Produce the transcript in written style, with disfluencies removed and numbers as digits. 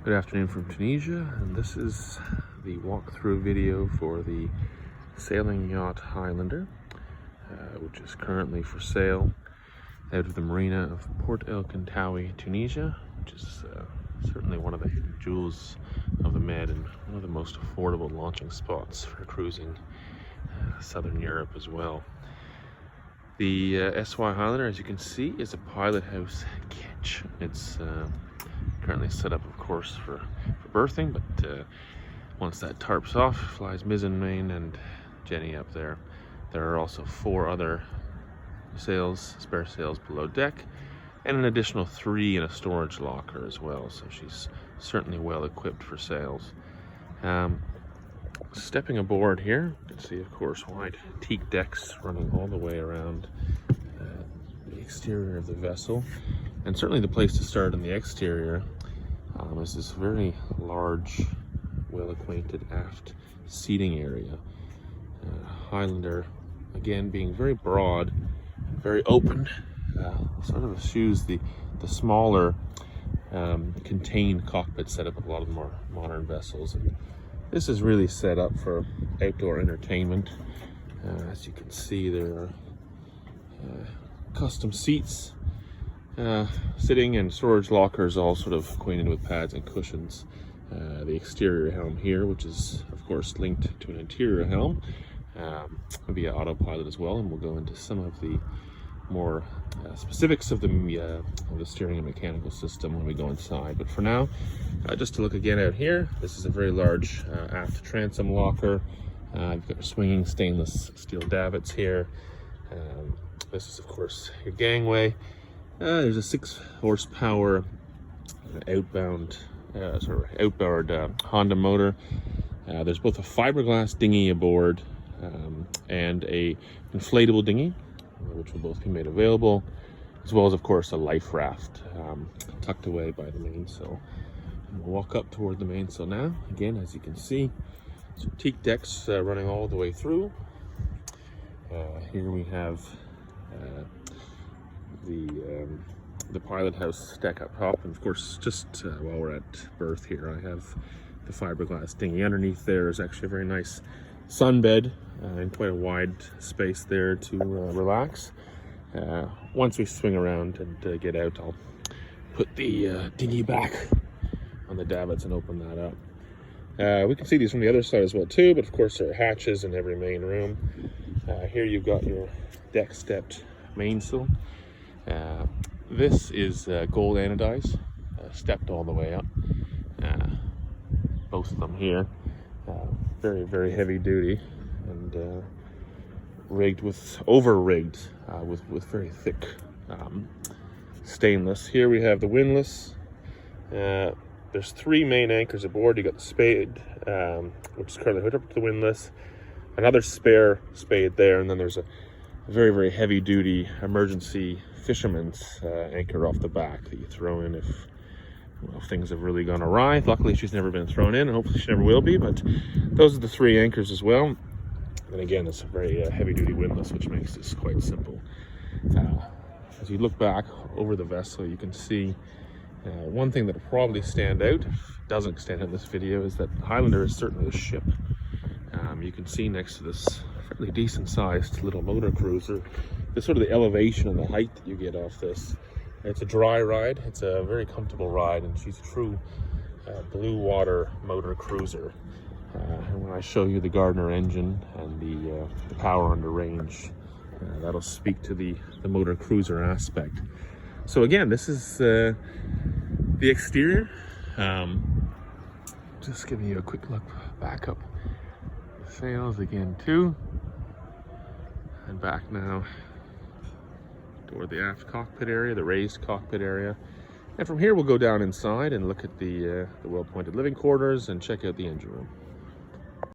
Good afternoon from Tunisia, and this is the walkthrough video for the sailing yacht Highlander, which is currently for sale out of the marina of Port el Kantaoui, Tunisia, which is certainly one of the hidden jewels of the Med and one of the most affordable launching spots for cruising southern Europe as well. The SY Highlander, as you can see, is a pilot house ketch. It's currently set up, of course, for berthing, but once that tarps off, flies mizzen, main, and jenny up there. There are also 4 other spare sails below deck, and an additional 3 in a storage locker as well, so she's certainly well equipped for sails. Stepping aboard here, you can see, of course, wide teak decks running all the way around the exterior of the vessel, and certainly the place to start in the exterior is this very large, well-acquainted aft seating area. Highlander, again, being very broad, very open, sort of eschews the smaller contained cockpit setup of a lot of the more modern vessels. And this is really set up for outdoor entertainment. As you can see, there are custom seats, sitting and storage lockers, all sort of acquainted with pads and cushions. The exterior helm here, which is of course linked to an interior helm via autopilot as well, and we'll go into some of the more specifics of the steering and mechanical system when we go inside. But for now, just to look again out here, this is a very large aft transom locker. You've got your swinging stainless steel davits here. This is, of course, your gangway. There's a 6 horsepower outboard Honda motor. There's both a fiberglass dinghy aboard and a inflatable dinghy, which will both be made available, as well as, of course, a life raft tucked away by the mainsail. And we'll walk up toward the mainsail now. Again, as you can see, some teak decks running all the way through. Here we have the pilot house deck up top, and of course, just while we're at berth here, I have the fiberglass dinghy. Underneath there is actually a very nice sunbed and quite a wide space there to relax. Once we swing around and get out, I'll put the dinghy back on the davits and open that up. We can see these from the other side as well too, but of course there are hatches in every main room. Here you've got your deck stepped mainsail. This is gold anodized, stepped all the way up. Both of them here, very, very heavy duty, and over-rigged with very thick stainless. Here we have the windlass. There's 3 main anchors aboard. You got the spade, which is currently hooked up to the windlass, another spare spade there, and then there's a very, very heavy duty emergency fisherman's anchor off the back that you throw in if things have really gone awry. Luckily, she's never been thrown in, and hopefully she never will be, but those are the 3 anchors as well. And again, it's a very heavy duty windlass, which makes this quite simple. As you look back over the vessel, you can see one thing that will probably stand out, if it doesn't stand out in this video, is that Highlander is certainly a ship. You can see next to this fairly decent sized little motor cruiser, the sort of the elevation and the height that you get off this. It's a dry ride, it's a very comfortable ride, and she's a true blue water motor cruiser. And when I show you the Gardiner engine and the power under range, that'll speak to the motor cruiser aspect. So again, this is the exterior. Just giving you a quick look back up the sails again too, and back now toward the aft cockpit area, the raised cockpit area. And from here we'll go down inside and look at the well-appointed living quarters and check out the engine room.